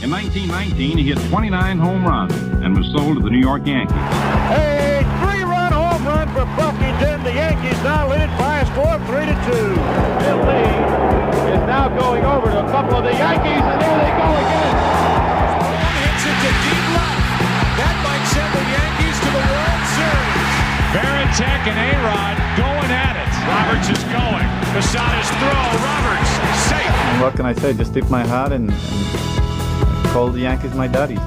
In 1919, he hit 29 home runs and was sold to the New York Yankees. A three-run home run for Buffington. The Yankees now lead it by a score of 3-2. Bill Lee is now going over to a couple of the Yankees, and there they go again. Hits it to deep left. That might send the Yankees to the World Series. Varitek and A-Rod going at it. Roberts is going. Posada's throw. Roberts safe. And what can I say? Just tip my hat and call the Yankees my daddies.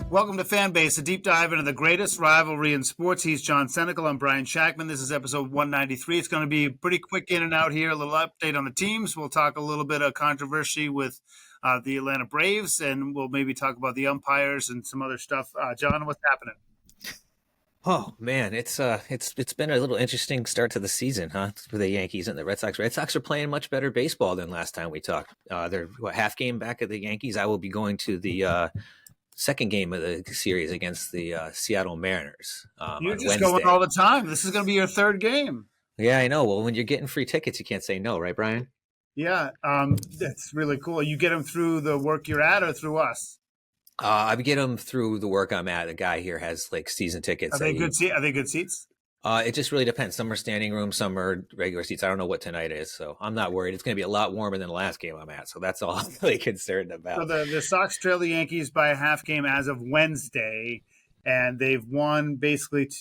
Welcome to Fanbase, a deep dive into the greatest rivalry in sports. He's John Senecal. I'm Brian Shackman. This is episode 193. It's going to be pretty quick in and out here. A little update on the teams. We'll talk a little bit of controversy with the Atlanta Braves, and we'll maybe talk about the umpires and some other stuff. John, what's happening? Oh man, it's been a little interesting start to the season, huh? For the Yankees and the Red Sox. Red Sox are playing much better baseball than last time we talked. They're half game back at the Yankees. I will be going to the second game of the series against the Seattle Mariners. You're just going all the time. This is going to be your third game. Yeah, I know. Well, when you're getting free tickets, you can't say no, right, Brian? Yeah, that's really cool. You get them through the work you're at or through us? I get them through the work I'm at. The guy here has like season tickets. Are they good seats? It just really depends. Some are standing room, some are regular seats. I don't know what tonight is, so I'm not worried. It's going to be a lot warmer than the last game I'm at, so that's all I'm really concerned about. So the Sox trail the Yankees by a half game as of Wednesday, and they've won basically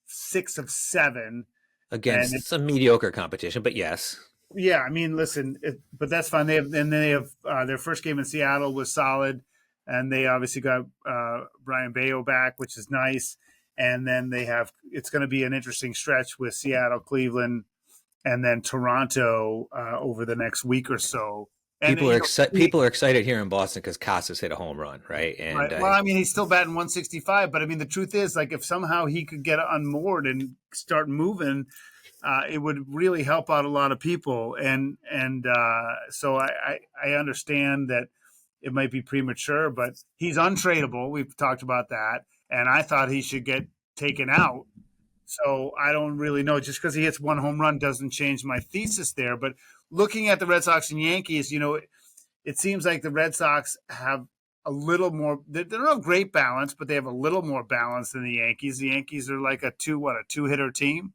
6 of 7 against some mediocre competition, but yes. Yeah, I mean, listen, but that's fine. They have their first game in Seattle was solid. And they obviously got Brian Bayo back, which is nice. And then it's going to be an interesting stretch with Seattle, Cleveland, and then Toronto over the next week or so. And people are excited here in Boston because Casas hit a home run, right? And right. Well, I mean, he's still batting 165, but I mean, the truth is, like, if somehow he could get unmoored and start moving, it would really help out a lot of people. And so I understand that it might be premature, but he's untradeable. We've talked about that. And I thought he should get taken out. So I don't really know. Just because he hits one home run doesn't change my thesis there. But looking at the Red Sox and Yankees, it seems like the Red Sox have a little more – they're not great balance, but they have a little more balance than the Yankees. The Yankees are like a two-hitter team?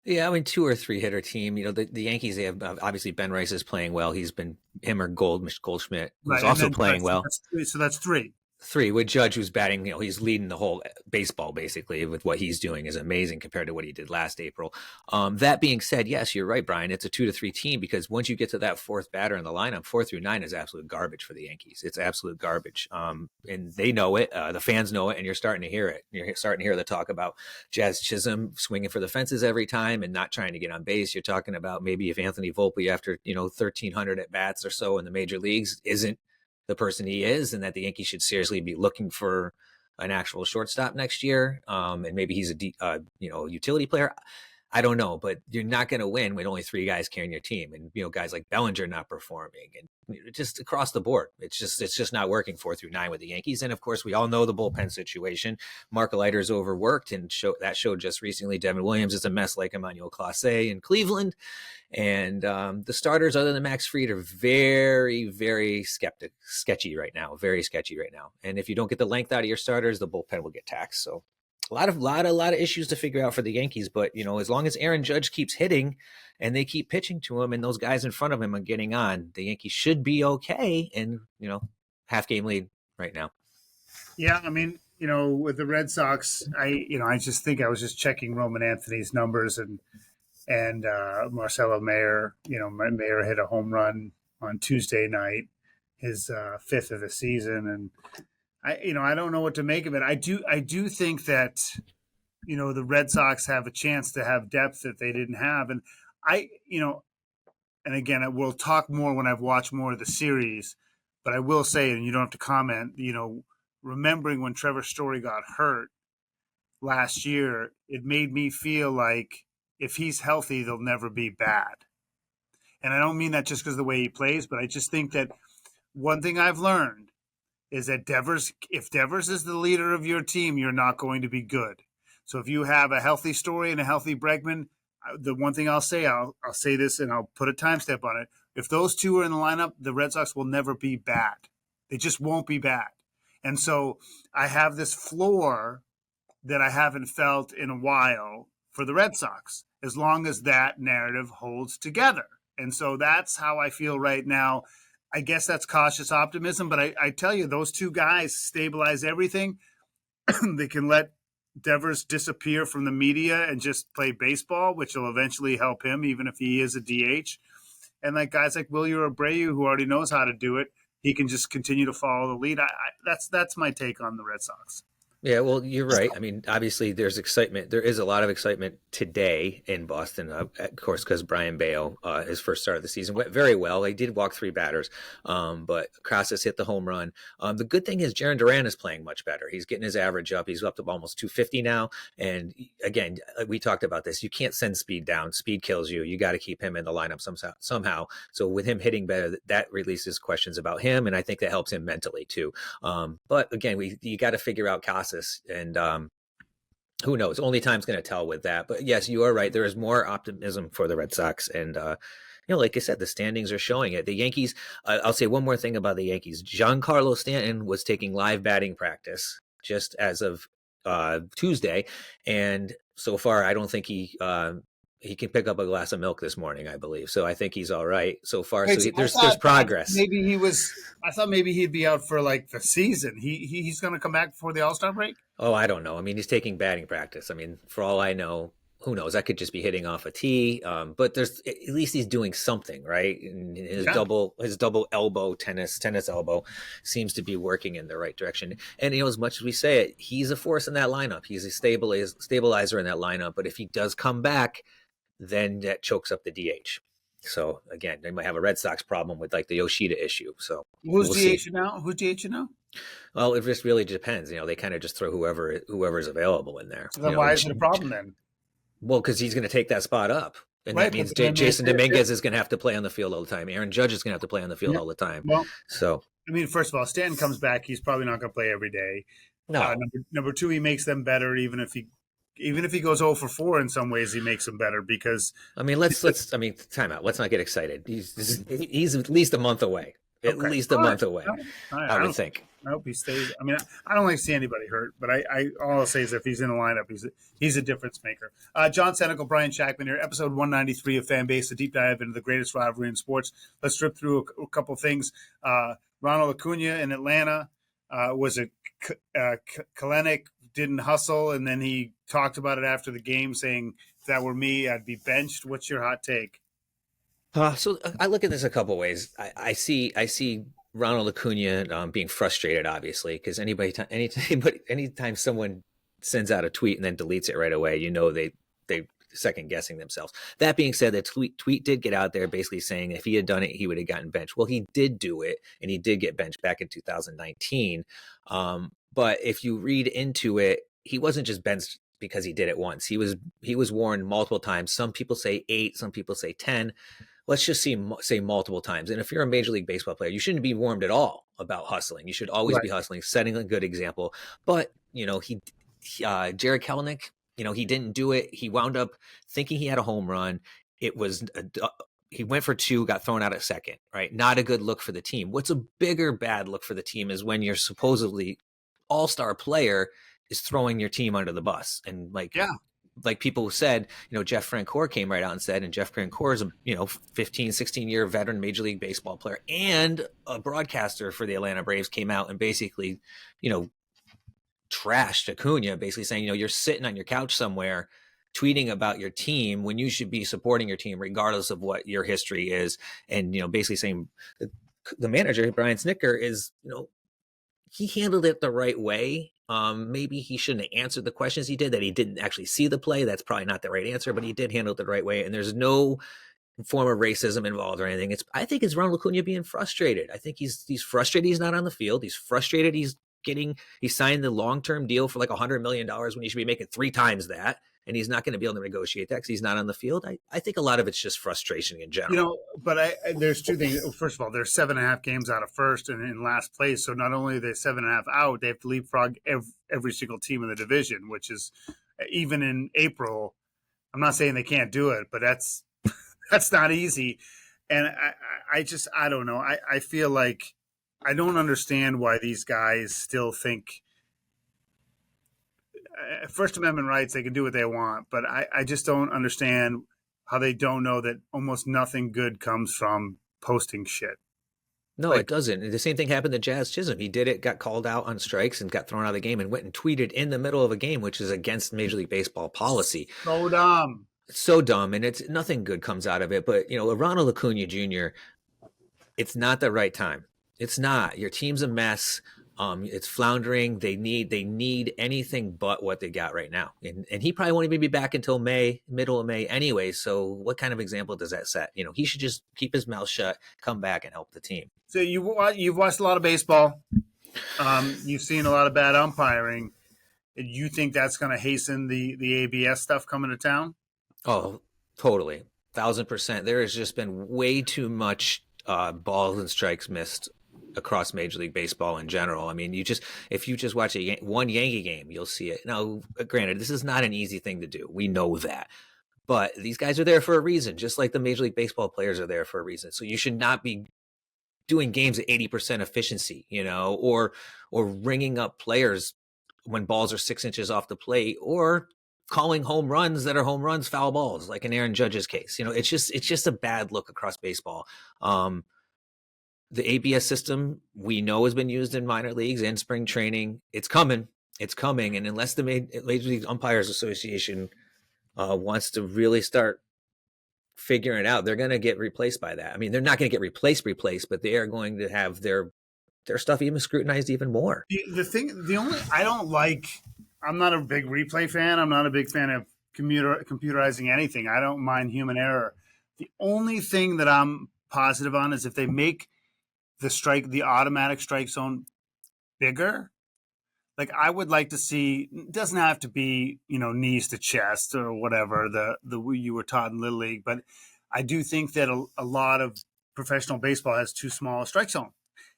Yeah, I mean, 2 or 3 hitter team. The Yankees, they have obviously Ben Rice is playing well. He's been him or Goldschmidt, who's also playing well. So that's 3. 3 with Judge, who's batting. He's leading the whole baseball basically with what he's doing is amazing compared to what he did last April. That being said, yes, you're right, Brian. It's a 2 to 3 team because once you get to that fourth batter in the lineup, 4 through 9 is absolute garbage for the Yankees. It's absolute garbage, and they know it. The fans know it, and you're starting to hear it. You're starting to hear the talk about Jazz Chisholm swinging for the fences every time and not trying to get on base. You're talking about maybe if Anthony Volpe, after 1,300 at bats or so in the major leagues, isn't the person he is, and that the Yankees should seriously be looking for an actual shortstop next year. And maybe he's a utility player. I don't know, but you're not going to win with only 3 guys carrying your team, and guys like Bellinger not performing, and just across the board, it's just not working 4 through 9 with the Yankees. And of course, we all know the bullpen situation. Mark Leiter's overworked, and showed just recently. Devin Williams is a mess like Emmanuel Clase in Cleveland, and the starters other than Max Fried are very, very sketchy right now. Very sketchy right now. And if you don't get the length out of your starters, the bullpen will get taxed. So a lot of issues to figure out for the Yankees, but as long as Aaron Judge keeps hitting and they keep pitching to him and those guys in front of him are getting on, the Yankees should be okay. And half game lead right now. Yeah, I mean, with the Red Sox, I just think I was just checking Roman Anthony's numbers and Marcelo Mayer. Mayer hit a home run on Tuesday night, his 5th of the season, and I don't know what to make of it. I do think that, the Red Sox have a chance to have depth that they didn't have. And and again, we'll talk more when I've watched more of the series, but I will say, and you don't have to comment, remembering when Trevor Story got hurt last year, it made me feel like if he's healthy, they'll never be bad. And I don't mean that just because of the way he plays, but I just think that one thing I've learned is that if Devers is the leader of your team, you're not going to be good. So if you have a healthy Story and a healthy Bregman, the one thing I'll say this and I'll put a timestamp on it. If those two are in the lineup, the Red Sox will never be bad. They just won't be bad. And so I have this floor that I haven't felt in a while for the Red Sox, as long as that narrative holds together. And so that's how I feel right now. I guess that's cautious optimism, but I tell you, those two guys stabilize everything. They can let Devers disappear from the media and just play baseball, which will eventually help him, even if he is a DH. And like guys like Wilyer Abreu, who already knows how to do it, he can just continue to follow the lead. That's my take on the Red Sox. Yeah, well, you're right. I mean, obviously, there's excitement. There is a lot of excitement today in Boston, of course, because Brian Bayo, his first start of the season, went very well. He did walk 3 batters, but Casas hit the home run. The good thing is Jarren Duran is playing much better. He's getting his average up. He's up to almost 250 now. And again, we talked about this. You can't send speed down. Speed kills you. You got to keep him in the lineup somehow. So with him hitting better, that releases questions about him, and I think that helps him mentally too. But again, you got to figure out Casas. And who knows? Only time's going to tell with that. But yes, you are right. There is more optimism for the Red Sox, and like I said, the standings are showing it. The Yankees. I'll say one more thing about the Yankees. Giancarlo Stanton was taking live batting practice just as of Tuesday, and so far, I don't think he can pick up a glass of milk this morning, I believe. So I think he's all right so far. So there's progress. Maybe he was. I thought maybe he'd be out for like the season. He's going to come back before the All-Star break. Oh, I don't know. I mean, he's taking batting practice. I mean, for all I know, who knows? I could just be hitting off a tee. But there's at least he's doing something, right? And his double elbow tennis elbow seems to be working in the right direction. And as much as we say it, he's a force in that lineup. He's a stabilizer in that lineup. But if he does come back, then that chokes up the DH. So again, they might have a Red Sox problem with like the Yoshida issue. So who's DH now? Who's DH now? Well, it just really depends. They kind of just throw whoever's available in there. Then why is it a problem then? Well, because he's going to take that spot up. And right, that means Jason Dominguez is going to have to play on the field all the time. Aaron Judge is going to have to play on the field all the time. Well, so I mean, first of all, Stanton comes back. He's probably not going to play every day. No. Number 2, he makes them better, even if he goes 0 for 4 in some ways, he makes them better because. I mean, time out. Let's not get excited. He's at least a month away. At least a month away. I would think. I hope he stays. I mean, I don't like to see anybody hurt, but all I'll say is if he's in the lineup, he's a difference maker. John Senecal, Brian Shackman here, episode 193 of Fanbase, a deep dive into the greatest rivalry in sports. Let's strip through a couple things. Ronald Acuna in Atlanta was a Kalenic didn't hustle, and then he talked about it after the game, saying, if that were me, I'd be benched. What's your hot take? So I look at this a couple ways. I see Ronald Acuna being frustrated, obviously, because anytime someone sends out a tweet and then deletes it right away, they second guessing themselves. That being said, the tweet did get out there basically saying if he had done it, he would have gotten benched. Well, he did do it, and he did get benched back in 2019. But if you read into it, he wasn't just benched because he did it once. He was warned multiple times. Some people say 8, some people say 10. Let's just say multiple times. And if you're a Major League Baseball player, you shouldn't be warned at all about hustling. You should always be hustling, setting a good example. But, Jared Kelenic, he didn't do it. He wound up thinking he had a home run. He went for 2, got thrown out at second, right? Not a good look for the team. What's a bigger bad look for the team is when your supposedly all-star player is throwing your team under the bus. And like people said, Jeff Francoeur came right out and said, and Jeff Francoeur is a 15, 16-year veteran Major League Baseball player and a broadcaster for the Atlanta Braves, came out and basically, trashed Acuna, basically saying, you're sitting on your couch somewhere tweeting about your team when you should be supporting your team regardless of what your history is. And, basically saying the manager, Brian Snitker, is, he handled it the right way. Maybe he shouldn't have answered the questions he did, that he didn't actually see the play. That's probably not the right answer, but he did handle it the right way. And there's no form of racism involved or anything. I think it's Ronald Acuna being frustrated. I think he's frustrated he's not on the field. He's frustrated he signed the long-term deal for like $100 million when he should be making 3 times that. And he's not going to be able to negotiate that because he's not on the field. I think a lot of it's just frustration in general. But there's 2 things. First of all, there's 7.5 games out of first and in last place. So not only are they 7.5 out, they have to leapfrog every single team in the division, which is even in April. I'm not saying they can't do it, but that's not easy. And I don't know. I feel like I don't understand why these guys still think First Amendment rights, they can do what they want, but I just don't understand how they don't know that almost nothing good comes from posting shit. No, it doesn't. The same thing happened to Jazz Chisholm. He did it, got called out on strikes, and got thrown out of the game, and went and tweeted in the middle of a game, which is against Major League Baseball policy. So dumb. It's so dumb, and it's nothing good comes out of it. But Ronald Acuna Jr., it's not the right time. It's not. Your team's a mess. It's floundering. They need anything but what they got right now. And he probably won't even be back until middle of May anyway. So what kind of example does that set? He should just keep his mouth shut, come back and help the team. So you've watched a lot of baseball. You've seen a lot of bad umpiring. You think that's going to hasten the ABS stuff coming to town? Oh, totally. 1,000%. There has just been way too much balls and strikes missed across Major League Baseball in general. I mean, if you just watch one Yankee game, you'll see it. Now, granted, this is not an easy thing to do. We know that. But these guys are there for a reason, just like the Major League Baseball players are there for a reason. So you should not be doing games at 80% efficiency, or ringing up players when balls are 6 inches off the plate, or calling home runs that are home runs foul balls, like in Aaron Judge's case. It's just a bad look across baseball. The ABS system we know has been used in minor leagues and spring training. It's coming. And unless the Major League Umpires Association wants to really start figuring it out, they're going to get replaced by that. I mean, they're not going to get replaced, but they are going to have their stuff even scrutinized even more. I'm not a big replay fan. I'm not a big fan of computerizing anything. I don't mind human error. The only thing that I'm positive on is if they make the automatic strike zone bigger. Like, I would like to see, it doesn't have to be, knees to chest or whatever, the way you were taught in Little League, but I do think that a lot of professional baseball has too small a strike zone.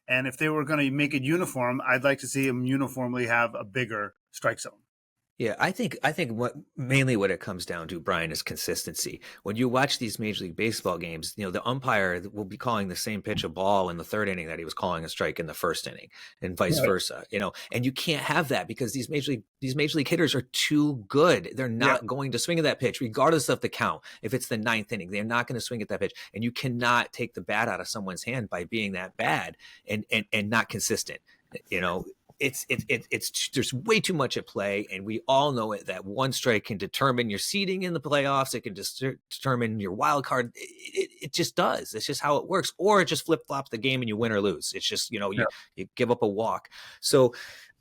And if they were going to make it uniform, I'd like to see them uniformly have a bigger strike zone. Yeah, I think what it comes down to, Brian, is consistency. When you watch these Major League Baseball games, the umpire will be calling the same pitch a ball in the third inning that he was calling a strike in the first inning, and vice versa. And you can't have that because these Major League hitters are too good. They're not going to swing at that pitch, regardless of the count. If it's the ninth inning, they're not going to swing at that pitch. And you cannot take the bat out of someone's hand by being that bad and not consistent. It's there's way too much at play, and we all know it, that one strike can determine your seeding in the playoffs. It can determine your wild card. It just does. It's just how it works. Or it just flip flops the game and you win or lose. It's just you give up a walk. So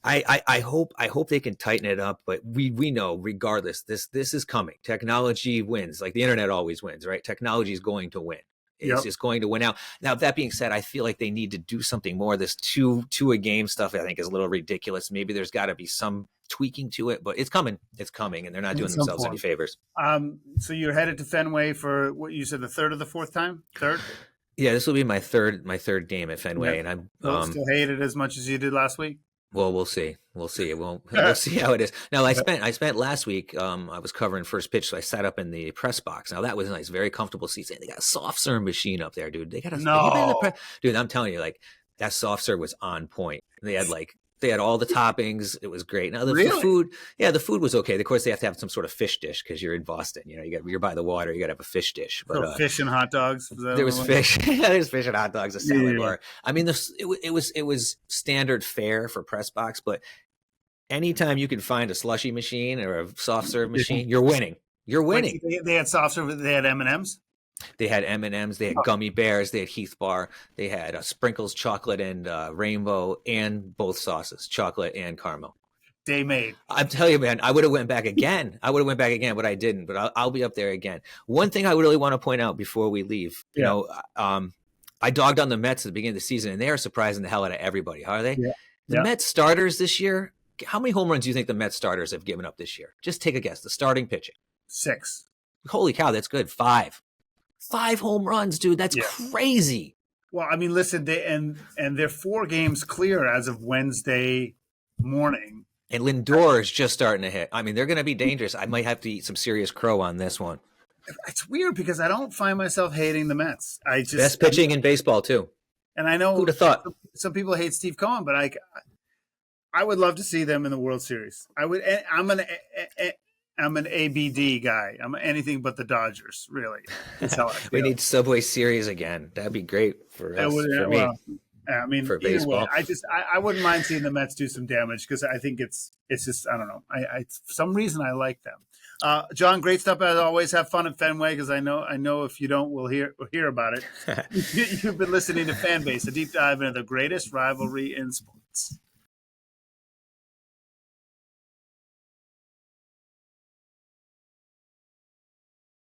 I hope they can tighten it up, but we know regardless, this is coming. Technology wins, like the internet always wins, right? Technology is going to win. It's just going to win out. Now, that being said, I feel like they need to do something more. This two a game stuff, I think, is a little ridiculous. Maybe there's got to be some tweaking to it, but it's coming, and they're not doing themselves any favors. So you're headed to Fenway for what you said, the third or the fourth time? Third? Yeah, this will be my third game at Fenway, and I'm still hate it as much as you did last week. Well, we'll see. We'll see. We'll see how it is. Now, I spent last week. I was covering first pitch, so I sat up in the press box. Now that was nice, very comfortable seats. And they got a soft serve machine up there, dude. They got dude. I'm telling you, like, that soft serve was on point. They had all the toppings. It was great. Now the food, the food was okay. Of course, they have to have some sort of fish dish because you're in Boston. You're by the water. You got to have a fish dish. But fish and hot dogs. There was fish. There's fish and hot dogs. A salad bar. I mean, it was standard fare for press box. But anytime you can find a slushy machine or a soft serve machine, you're winning. You're winning. They had soft serve. They had M&Ms. They had M&Ms, they had gummy bears, they had Heath Bar, they had sprinkles, chocolate, and rainbow, and both sauces, chocolate and caramel. Day made. I'm telling you, man, I would have went back again. But I didn't. But I'll be up there again. One thing I would really want to point out before we leave, I dogged on the Mets at the beginning of the season, and they are surprising the hell out of everybody. How are they? Yeah. The Mets starters this year, how many home runs do you think the Mets starters have given up this year? Just take a guess. The starting pitching. 6. Holy cow, that's good. 5 home runs, dude. That's crazy. Well, I mean, listen, they're 4 games clear as of Wednesday morning. And Lindor is just starting to hit. I mean, they're going to be dangerous. I might have to eat some serious crow on this one. It's weird because I don't find myself hating the Mets. Best pitching in baseball, too. And I know Who'd have thought? some people hate Steve Cohen, but I would love to see them in the World Series. I'm an ABD guy. I'm anything but the Dodgers, really. That's how I feel. We need Subway Series again. That'd be great for us. For me. I mean, for either way, baseball. I wouldn't mind seeing the Mets do some damage because I think it's just, I don't know. I for some reason I like them. John, great stuff as always. Have fun at Fenway because I know if you don't, we'll hear about it. You've been listening to Fanbase, a deep dive into the greatest rivalry in sports.